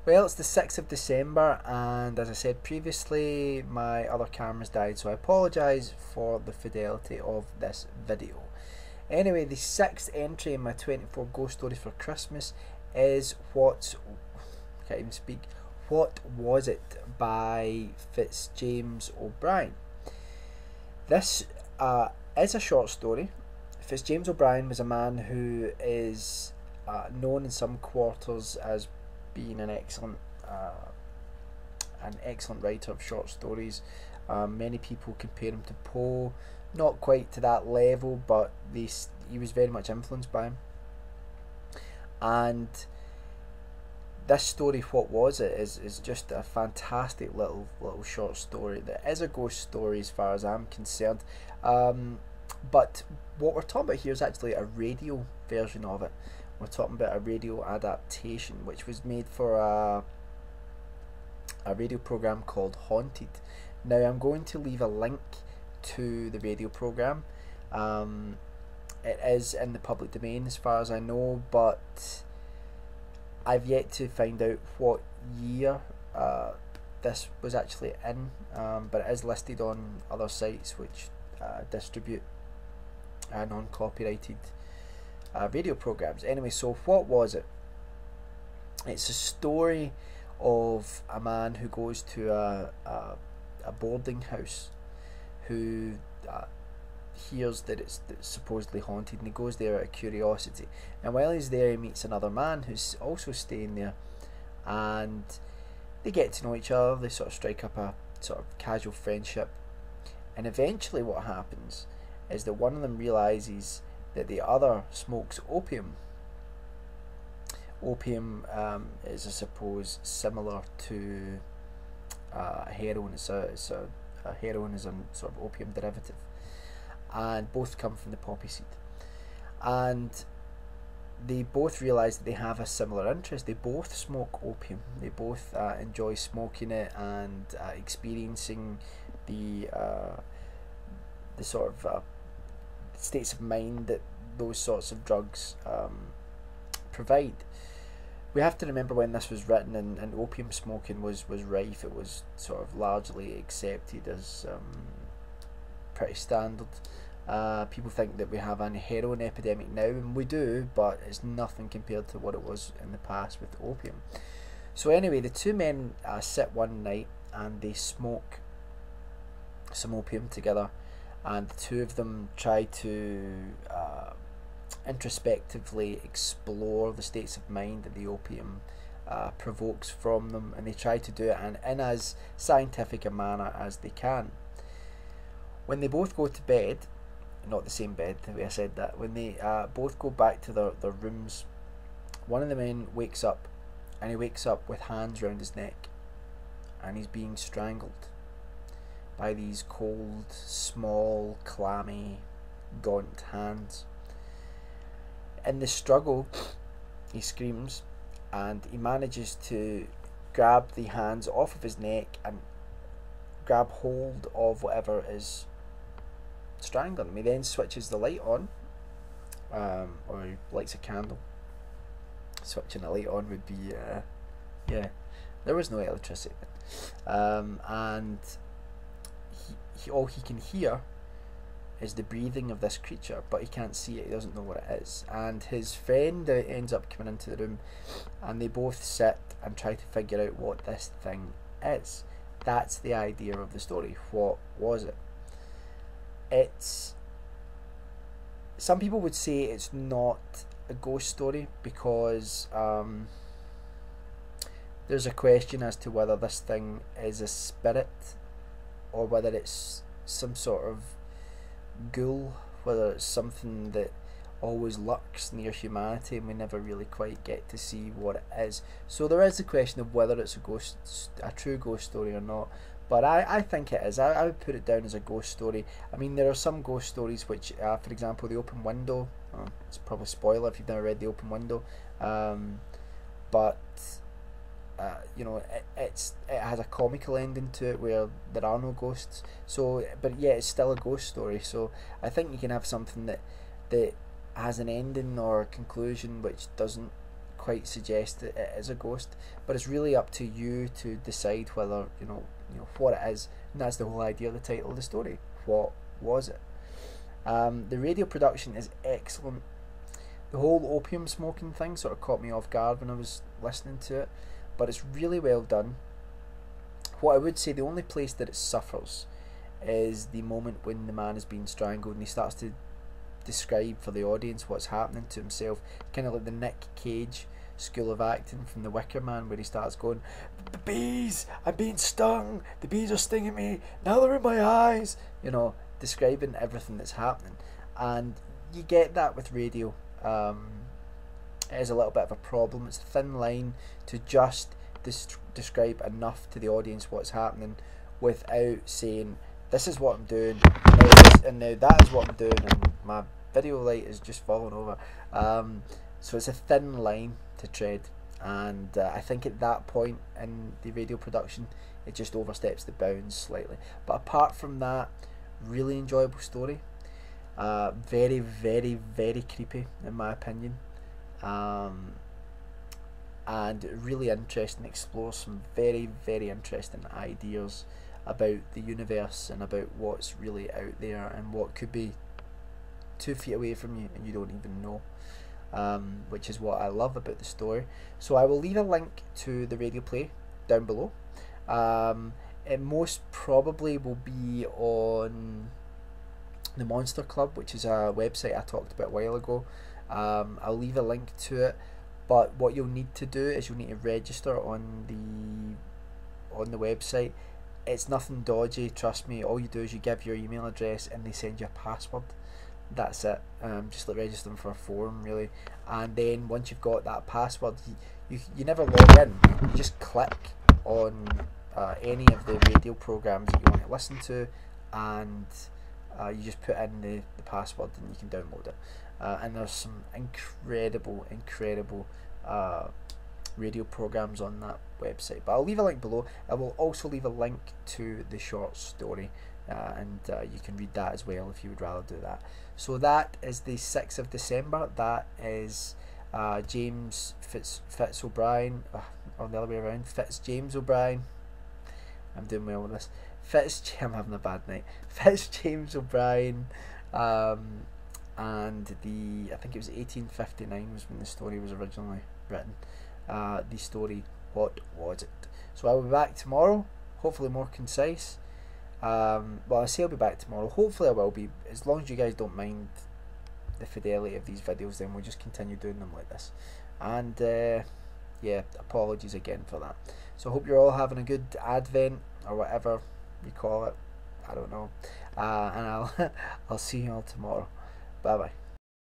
Well, it's the 6th of December, and as I said previously, my other camera's died, so I apologise for the fidelity of this video. Anyway, the 6th entry in my 24 Ghost Stories for Christmas is can't even speak, What Was It by Fitz-James O'Brien. This is a short story. Fitz-James O'Brien was a man who is known in some quarters as being an excellent writer of short stories. Many people compare him to Poe, not quite to that level, but he was very much influenced by him. And this story, What Was It, is just a fantastic little short story that is a ghost story as far as I'm concerned. But what we're talking about here is actually a radio version of it. We're talking about a radio adaptation which was made for a radio program called Haunted. Now I'm going to leave a link to the radio program. It is in the public domain as far as I know, but I've yet to find out what year this was actually in, but it is listed on other sites which distribute non-copyrighted radio programs. Anyway, so what was it? It's a story of a man who goes to a boarding house, who hears that it's supposedly haunted, and he goes there out of curiosity. And while he's there, he meets another man who's also staying there, and they get to know each other. They sort of strike up a sort of casual friendship, and eventually what happens is that one of them realizes that the other smokes opium. Opium is, I suppose, similar to heroin. Heroin is a sort of opium derivative, and both come from the poppy seed. And they both realise that they have a similar interest. They both smoke opium. They both enjoy smoking it and experiencing the sort of states of mind that those sorts of drugs provide. We have to remember when this was written and opium smoking was rife. It was sort of largely accepted as pretty standard. People think that we have a heroin epidemic now, and we do, but it's nothing compared to what it was in the past with opium. So anyway, the two men sit one night and they smoke some opium together, and the two of them try to introspectively explore the states of mind that the opium provokes from them, and they try to do it in as scientific a manner as they can. When they both go to bed, not the same bed, the way I said that, when they both go back to their rooms, one of the men wakes up, and he wakes up with hands round his neck, and he's being strangled by these cold, small, clammy, gaunt hands. In the struggle, he screams, and he manages to grab the hands off of his neck and grab hold of whatever is strangling him. He then switches the light on, or he lights a candle. Switching a light on would be, yeah, there was no electricity. And all he can hear is the breathing of this creature, but he can't see it. He doesn't know what it is. And his friend ends up coming into the room, and they both sit and try to figure out what this thing is. That's the idea of the story. What was it? It's, some people would say it's not a ghost story because there's a question as to whether this thing is a spirit or whether it's some sort of ghoul, whether it's something that always lurks near humanity and we never really quite get to see what it is. So there is the question of whether it's a true ghost story or not. But I think it is. I would put it down as a ghost story. I mean, there are some ghost stories which, for example, The Open Window. It's probably a spoiler if you've never read The Open Window. But you know, it has a comical ending to it where there are no ghosts. So, but yeah, it's still a ghost story. So I think you can have something that has an ending or a conclusion which doesn't quite suggest that it is a ghost, but it's really up to you to decide whether what it is, and that's the whole idea of the title of the story. What was it? The radio production is excellent. The whole opium smoking thing sort of caught me off guard when I was listening to it, but it's really well done. What I would say, the only place that it suffers is the moment when the man is being strangled and he starts to describe for the audience what's happening to himself, kind of like the Nick Cage school of acting from The Wicker Man, where he starts going, "The bees, I'm being stung, the bees are stinging me, now they're in my eyes," describing everything that's happening. And you get that with radio. It is a little bit of a problem. It's a thin line to just describe enough to the audience what's happening without saying, "This is what I'm doing, and now that is what I'm doing, and my video light is just falling over." So it's a thin line to tread, and I think at that point in the radio production it just oversteps the bounds slightly. But apart from that, really enjoyable story. Very, very, very creepy in my opinion, and really interesting. Explores some very, very interesting ideas about the universe and about what's really out there and what could be 2 feet away from you and you don't even know, which is what I love about the story. So I will leave a link to the radio play down below. It most probably will be on the Monster Club, which is a website I talked about a while ago. I'll leave a link to it, but what you'll need to do is you'll need to register on the website. It's nothing dodgy, trust me. All you do is you give your email address and they send you a password. That's it. Just like registering for a forum really. And then once you've got that password, you never log in. You just click on any of the radio programs that you want to listen to, and you just put in the password and you can download it. And there's some incredible radio programs on that website, but I'll leave a link below. I will also leave a link to the short story, and you can read that as well if you would rather do that. So that is the 6th of December. That is James Fitz O'Brien, or the other way around, Fitz-James O'Brien. I'm doing well with this. I'm having a bad night. Fitz-James O'Brien, and I think it was 1859 was when the story was originally written. The story, what was it? So I will be back tomorrow, hopefully more concise. Well, I say I'll be back tomorrow. Hopefully I will be, as long as you guys don't mind the fidelity of these videos. Then we'll just continue doing them like this. And yeah, apologies again for that. So I hope you're all having a good Advent or whatever you call it. I don't know. And I'll see you all tomorrow. Bye bye.